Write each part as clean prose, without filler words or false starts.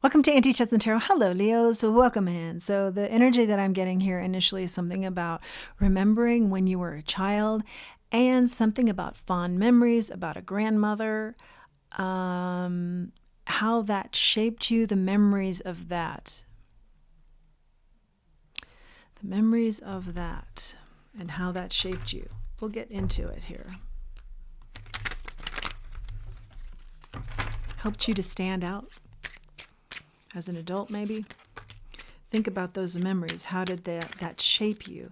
Welcome to Auntie Chestnut Tarot. Hello, Leos. Welcome in. So the energy that I'm getting here initially is something about remembering when you were a child and something about fond memories, about a grandmother, how that shaped you, the memories of that. The memories of that and how that shaped you. We'll get into it here. Helped you to stand out as an adult, maybe. Think about those memories. How did that shape you?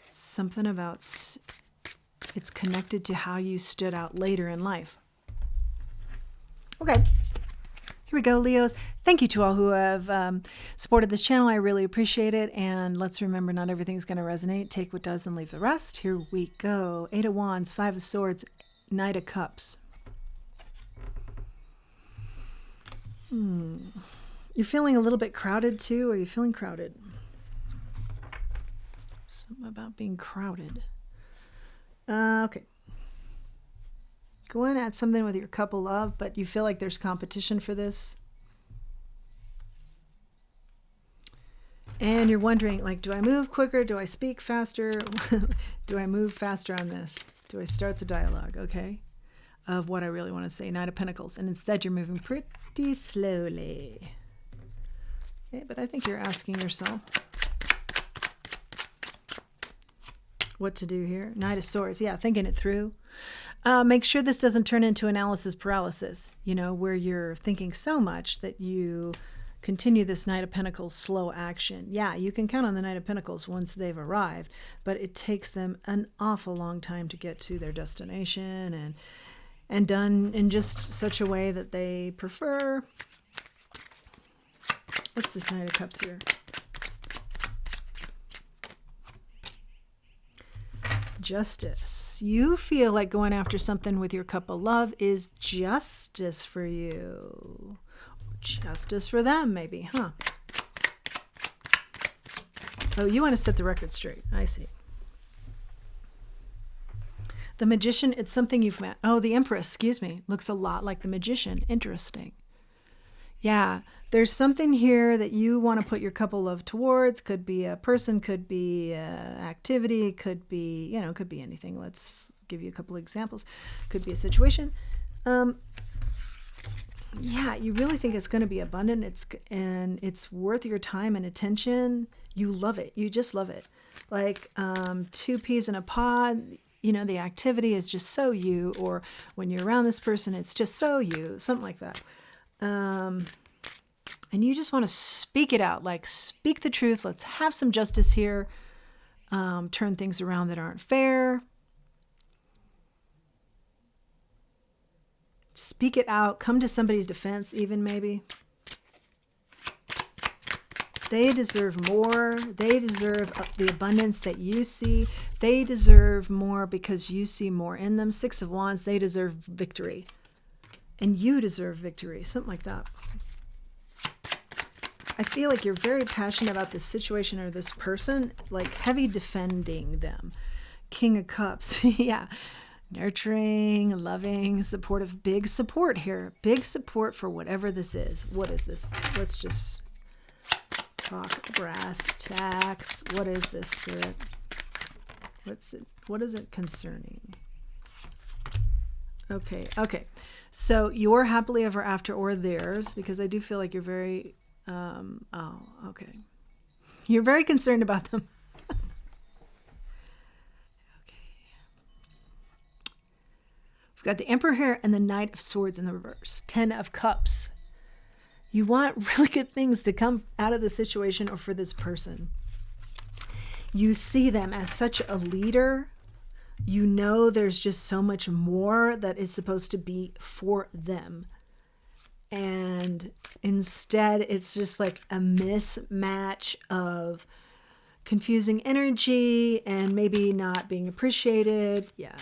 Something about it's connected to how you stood out later in life. Okay, here we go, Leos. Thank you to all who have supported this channel. I really appreciate it. And let's remember, not everything's going to resonate. Take what does and leave the rest. Here we go. 8 of Wands, 5 of Swords, Knight of Cups. You're feeling a little bit crowded too? Are you feeling crowded? Something about being crowded. Okay. Go in at something with your cup of love, but you feel like there's competition for this. And you're wondering, like, do I move quicker? Do I speak faster? Do I move faster on this? Do I start the dialogue? Okay. Of what I really want to say. Knight of Pentacles. And instead you're moving pretty slowly. Okay, but I think you're asking yourself what to do here. Knight of Swords. Yeah, thinking it through. Make sure this doesn't turn into analysis paralysis, you know, where you're thinking so much that you continue this Knight of Pentacles slow action. Yeah, you can count on the Knight of Pentacles once they've arrived, but it takes them an awful long time to get to their destination and done in just such a way that they prefer. What's this Knight of Cups here? Justice. You feel like going after something with your cup of love is justice for you. Justice for them, maybe, huh? Oh, you want to set the record straight. I see. The Magician, it's something you've met. Oh, the Empress, excuse me, looks a lot like the Magician. Interesting. Yeah, there's something here that you want to put your cup of love towards. Could be a person, could be activity, could be, you know, could be anything. Let's give you a couple of examples. Could be a situation. Yeah, you really think it's going to be abundant. It's worth your time and attention. You love it. You just love it. Like 2 peas in a pod. You know, the activity is just so you, or when you're around this person, it's just so you, something like that. And you just want to speak it out, like speak the truth. Let's have some justice here. Turn things around that aren't fair. Speak it out. Come to somebody's defense, even maybe. They deserve more. They deserve the abundance that you see. They deserve more because you see more in them. 6 of Wands, they deserve victory. And you deserve victory. Something like that. I feel like you're very passionate about this situation or this person, like heavy defending them. King of Cups. Yeah. Nurturing, loving, supportive. Big support here. Big support for whatever this is. What is this? Let's just talk brass tacks. What is this, Spirit? What's it? What is it concerning? Okay. So you're happily ever after, or theirs, because I do feel like you're very okay. You're very concerned about them. Okay. We've got the Emperor here and the Knight of Swords in the reverse. 10 of Cups. You want really good things to come out of the situation or for this person. You see them as such a leader. You know there's just so much more that is supposed to be for them. And instead, it's just like a mismatch of confusing energy and maybe not being appreciated. Yeah.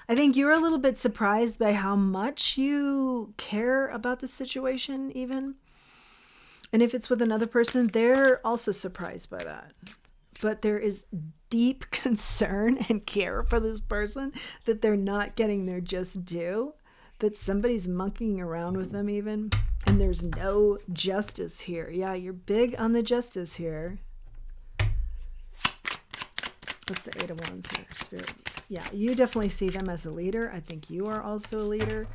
I think you're a little bit surprised by how much you care about the situation even. And if it's with another person, they're also surprised by that. But there is deep concern and care for this person that they're not getting their just due. that somebody's monkeying around with them even, and there's no justice here. Yeah, you're big on the justice here. What's the Eight of Wands here? Spirit. Yeah, you definitely see them as a leader. I think you are also a leader.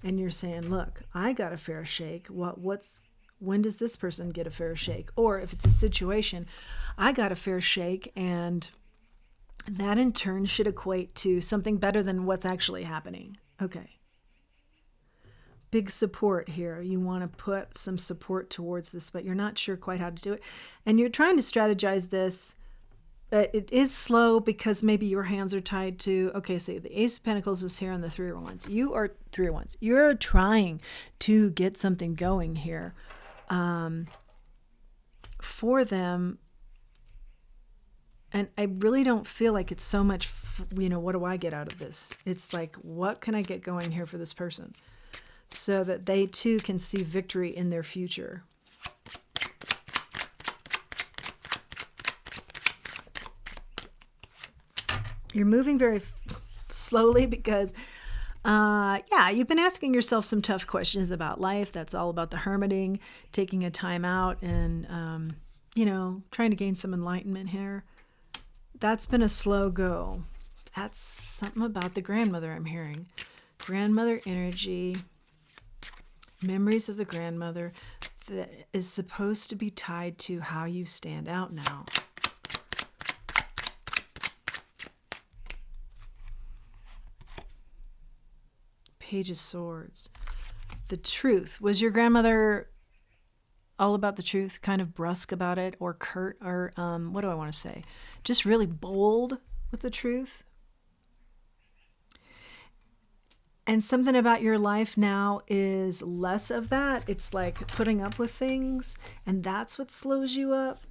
And you're saying, look, I got a fair shake. When does this person get a fair shake? Or if it's a situation, I got a fair shake, and that in turn should equate to something better than what's actually happening. Okay. Big support here. You want to put some support towards this, but you're not sure quite how to do it. And you're trying to strategize this. But it is slow because maybe your hands are tied to, okay, say the Ace of Pentacles is here and the Three of Wands. You are Three of Wands. You're trying to get something going here for them. And I really don't feel like it's so much, what do I get out of this? It's like, what can I get going here for this person so that they too can see victory in their future? You're moving very slowly because, you've been asking yourself some tough questions about life. That's all about the hermiting, taking a time out and, trying to gain some enlightenment here. That's been a slow go. That's something about the grandmother I'm hearing. Grandmother energy, memories of the grandmother that is supposed to be tied to how you stand out now. Page of Swords. The truth. Was your grandmother all about the truth, kind of brusque about it, or curt, or what do I want to say? Just really bold with the truth? And something about your life now is less of that. It's like putting up with things, and that's what slows you up.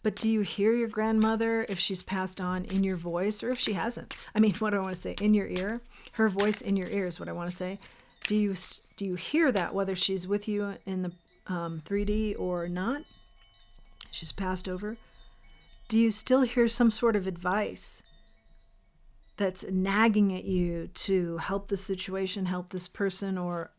But do you hear your grandmother if she's passed on in your voice, or if she hasn't? I mean, what do I want to say? In your ear? Her voice in your ear is what I want to say. Do you hear that, whether she's with you in the 3D or not? She's passed over. Do you still hear some sort of advice that's nagging at you to help the situation, help this person, or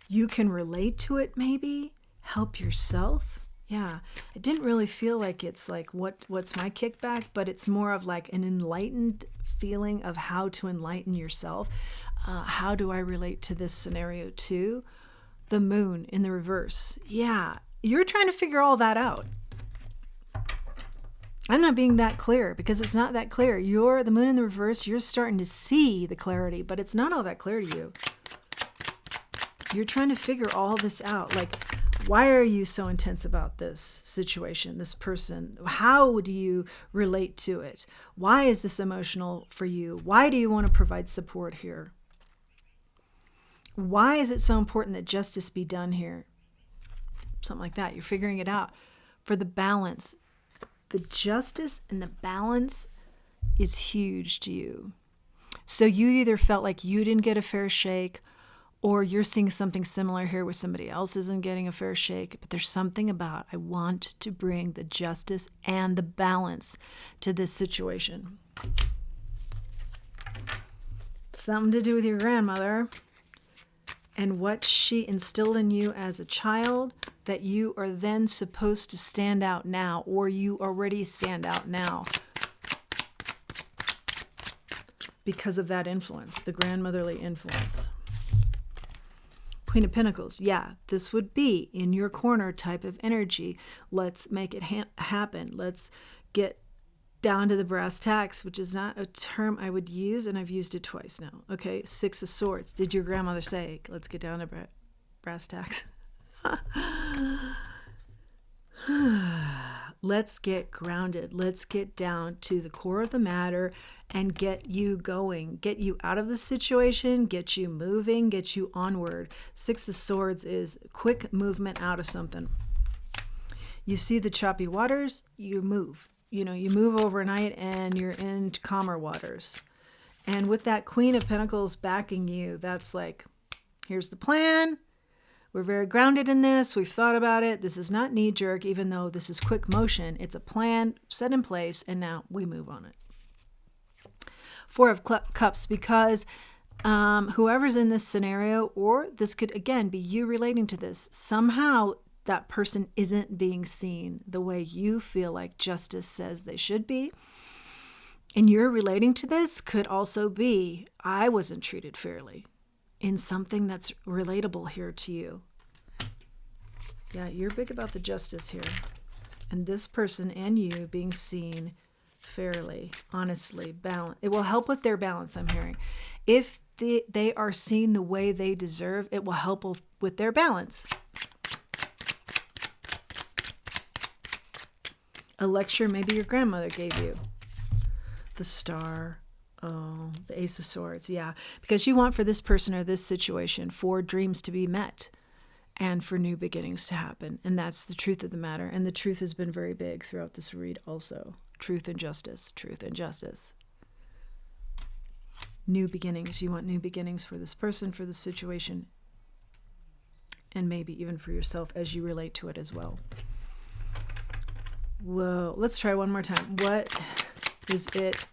you can relate to it maybe? Help yourself? Yeah, it didn't really feel like it's like, what's my kickback? But it's more of like an enlightened feeling of how to enlighten yourself. How do I relate to this scenario too? The moon in the reverse. Yeah, you're trying to figure all that out. I'm not being that clear because it's not that clear. The moon in the reverse, you're starting to see the clarity, but it's not all that clear to you. You're trying to figure all this out. Like, why are you so intense about this situation, this person? How do you relate to it? Why is this emotional for you? Why do you want to provide support here? Why is it so important that justice be done here? Something like that. You're figuring it out. For the balance, the justice and the balance is huge to you. So you either felt like you didn't get a fair shake, or you're seeing something similar here where somebody else isn't getting a fair shake. But there's something about, I want to bring the justice and the balance to this situation. Something to do with your grandmother and what she instilled in you as a child that you are then supposed to stand out now, or you already stand out now because of that influence, the grandmotherly influence. Queen of Pentacles. Yeah, this would be in your corner type of energy. Let's make it happen. Let's get down to the brass tacks, which is not a term I would use, and I've used it twice now. Okay, Six of Swords. Did your grandmother say, let's get down to brass tacks? Let's get grounded. Let's get down to the core of the matter and get you going, get you out of the situation, get you moving, get you onward. Six of Swords is quick movement out of something. You see the choppy waters, you move. You move overnight and you're in calmer waters. And with that Queen of Pentacles backing you, that's like, here's the plan. We're very grounded in this. We've thought about it. This is not knee-jerk, even though this is quick motion. It's a plan set in place, and now we move on it. Four of Cups, because Whoever's in this scenario, or this could again be you relating to this, somehow that person isn't being seen the way you feel like justice says they should be. And you're relating to this could also be, I wasn't treated fairly, in something that's relatable here to you. Yeah, you're big about the justice here. And this person and you being seen fairly, honestly, balanced. It will help with their balance, I'm hearing. If they are seen the way they deserve, it will help with their balance. A lecture maybe your grandmother gave you. The Star. Oh, the Ace of Swords. Yeah, because you want for this person or this situation for dreams to be met and for new beginnings to happen. And that's the truth of the matter. And the truth has been very big throughout this read also. Truth and justice. Truth and justice. New beginnings. You want new beginnings for this person, for this situation, and maybe even for yourself as you relate to it as well. Whoa, let's try one more time. What is it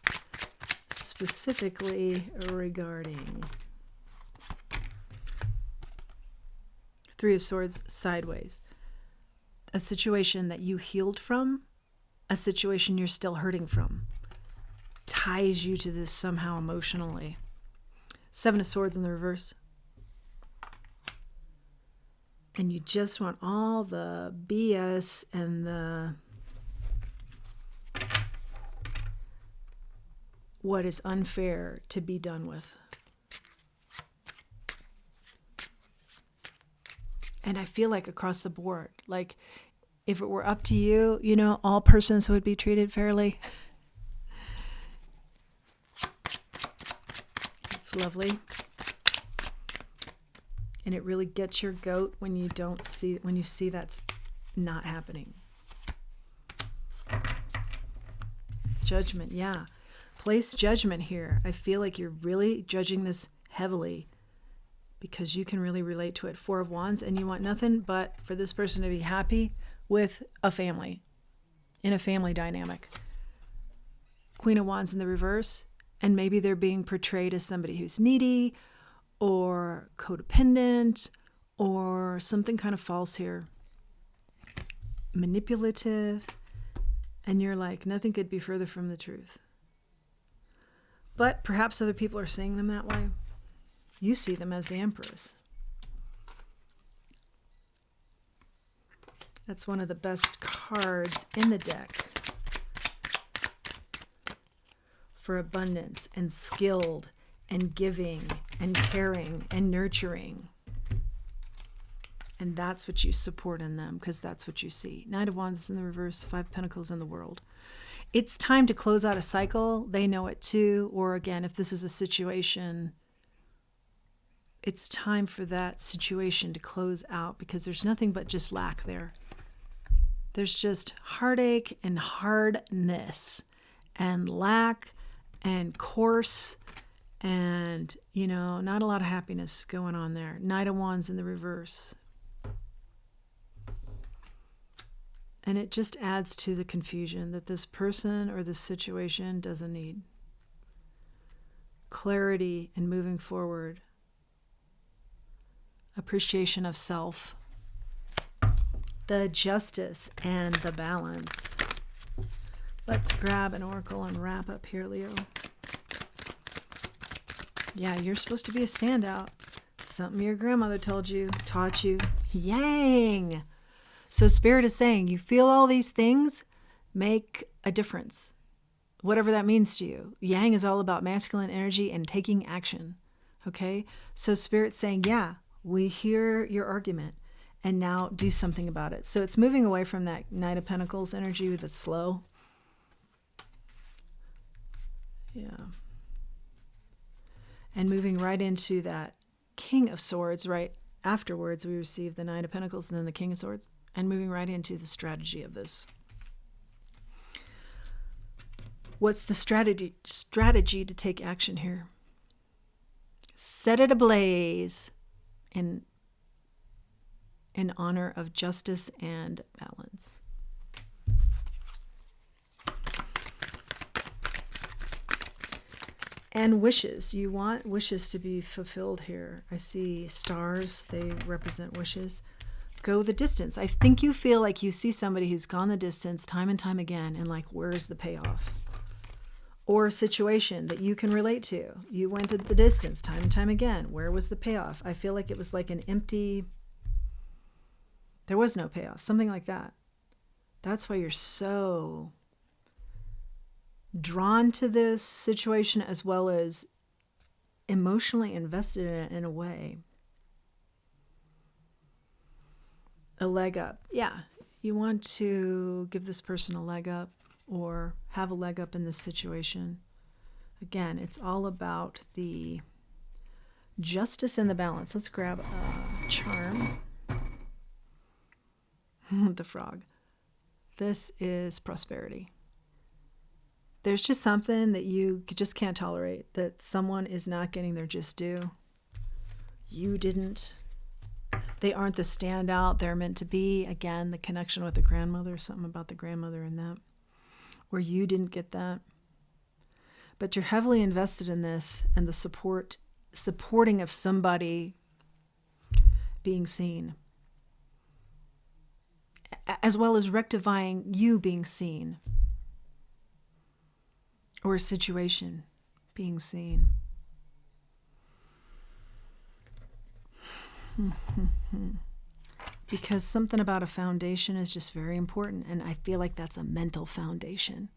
specifically regarding? Three of Swords sideways. A situation that you healed from, a situation you're still hurting from, ties you to this somehow emotionally. Seven of Swords in the reverse. And you just want all the BS and the what is unfair to be done with. And I feel like across the board, like if it were up to you, you know, all persons would be treated fairly. It's lovely. And it really gets your goat when you see that's not happening. Judgment, yeah. Place judgment here. I feel like you're really judging this heavily because you can really relate to it. Four of Wands, and you want nothing but for this person to be happy with a family, in a family dynamic. Queen of Wands in the reverse, and maybe they're being portrayed as somebody who's needy or codependent or something kind of false here. Manipulative, and you're like, nothing could be further from the truth. But perhaps other people are seeing them that way. You see them as the Empress. That's one of the best cards in the deck for abundance and skilled and giving and caring and nurturing. And that's what you support in them because that's what you see. Knight of Wands is in the reverse, Five of Pentacles in the world. It's time to close out a cycle. They know it too. Or again, if this is a situation, it's time for that situation to close out because there's nothing but just lack there. There's just heartache and hardness and lack and coarse and, you know, not a lot of happiness going on there. Knight of Wands in the reverse. And it just adds to the confusion that this person or this situation doesn't need. Clarity in moving forward. Appreciation of self. The justice and the balance. Let's grab an oracle and wrap up here, Leo. Yeah, you're supposed to be a standout. Something your grandmother told you, taught you. Yang! So Spirit is saying, you feel all these things, make a difference. Whatever that means to you. Yang is all about masculine energy and taking action. Okay? So Spirit's saying, yeah, we hear your argument and now do something about it. So it's moving away from that Knight of Pentacles energy that's slow. Yeah. And moving right into that King of Swords. Right afterwards, we receive the Knight of Pentacles and then the King of Swords. And moving right into the strategy of this. What's the strategy to take action here? Set it ablaze in honor of justice and balance. And wishes. You want wishes to be fulfilled here. I see stars. They represent wishes. Go the distance. I think you feel like you see somebody who's gone the distance time and time again, and like, where's the payoff? Or a situation that you can relate to. You went to the distance time and time again. Where was the payoff? I feel like it was like an empty, there was no payoff. Something like that. That's why you're so drawn to this situation, as well as emotionally invested in it in a way. A leg up. Yeah, you want to give this person a leg up or have a leg up in this situation. Again, it's all about the justice and the balance. Let's grab a charm. The frog. This is prosperity. There's just something that you just can't tolerate, that someone is not getting their just due. You didn't. They aren't the standout they're meant to be. Again, the connection with the grandmother, something about the grandmother in that, where you didn't get that. But you're heavily invested in this and the supporting of somebody being seen, as well as rectifying you being seen. Or a situation being seen. Because something about a foundation is just very important, and I feel like that's a mental foundation.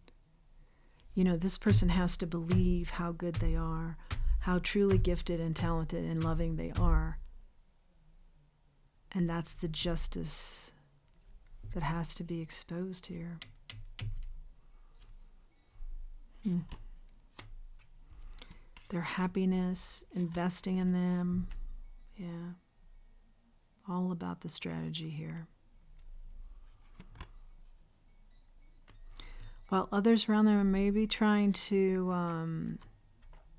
You know, this person has to believe how good they are, how truly gifted and talented and loving they are. And that's the justice that has to be exposed here. Their happiness, investing in them. Yeah. All about the strategy here. While others around them may be trying to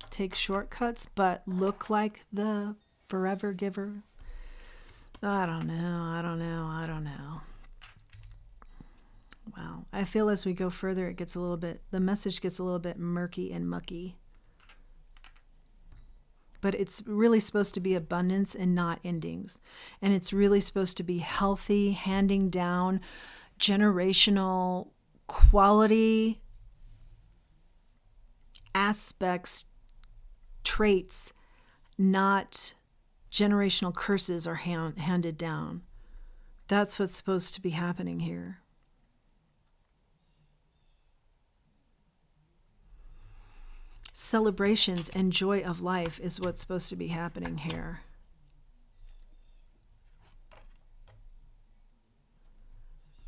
take shortcuts, but look like the forever giver. I don't know. Wow. I feel as we go further, the message gets a little bit murky and mucky. But it's really supposed to be abundance and not endings. And it's really supposed to be healthy, handing down generational quality aspects, traits, not generational curses are handed down. That's what's supposed to be happening here. Celebrations and joy of life is what's supposed to be happening here.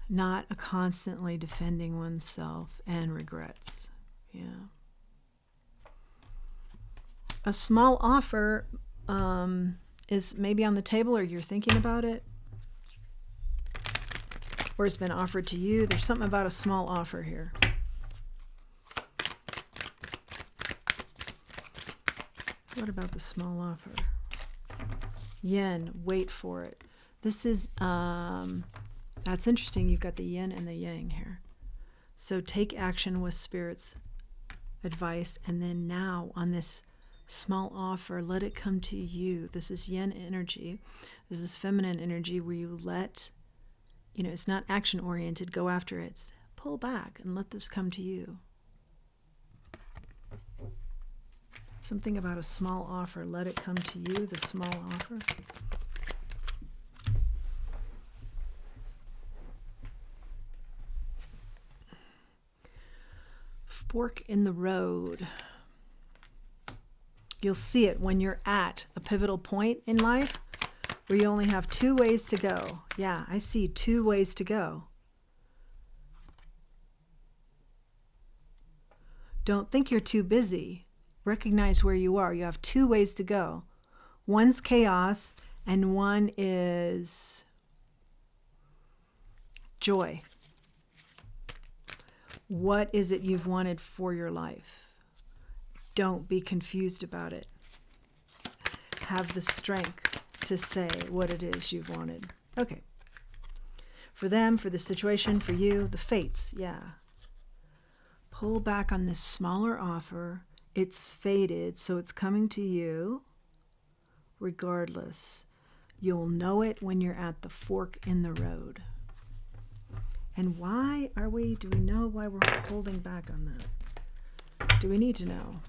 Not a constantly defending oneself and regrets. Yeah. A small offer is maybe on the table, or you're thinking about it, or it's been offered to you. There's something about a small offer here. What about the small offer? Yen, wait for it. This is, that's interesting. You've got the yin and the yang here. So take action with Spirit's advice. And then now on this small offer, let it come to you. This is yin energy. This is feminine energy where you let, it's not action oriented. Go after it. It's pull back and let this come to you. Something about a small offer. Let it come to you, the small offer. Fork in the road. You'll see it when you're at a pivotal point in life where you only have two ways to go. Yeah, I see two ways to go. Don't think you're too busy. Recognize where you are. You have two ways to go. One's chaos and one is joy. What is it you've wanted for your life? Don't be confused about it. Have the strength to say what it is you've wanted. Okay. For them, for the situation, for you, the fates, yeah. Pull back on this smaller offer. It's fated, so it's coming to you regardless. You'll know it when you're at the fork in the road. And do we know why we're holding back on that? Do we need to know?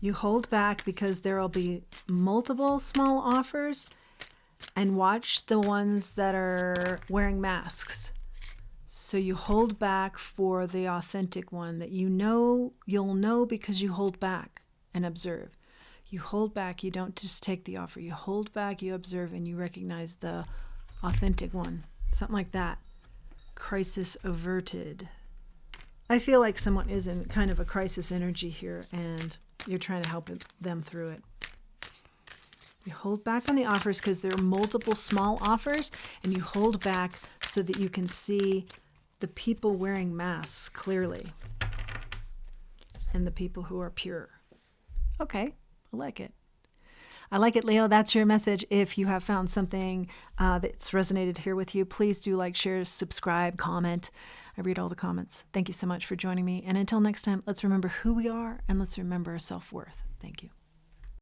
You hold back because there will be multiple small offers, and watch the ones that are wearing masks. So you hold back for the authentic one that you'll know because you hold back and observe. You hold back, you don't just take the offer. You hold back, you observe, and you recognize the authentic one. Something like that. Crisis averted. I feel like someone is in kind of a crisis energy here, and you're trying to help them through it. You hold back on the offers because there are multiple small offers, and you hold back so that you can see the people wearing masks clearly and the people who are pure. Okay, I like it. I like it, Leo. That's your message. If you have found something that's resonated here with you, please do like, share, subscribe, comment. I read all the comments. Thank you so much for joining me. And until next time, let's remember who we are and let's remember our self-worth. Thank you.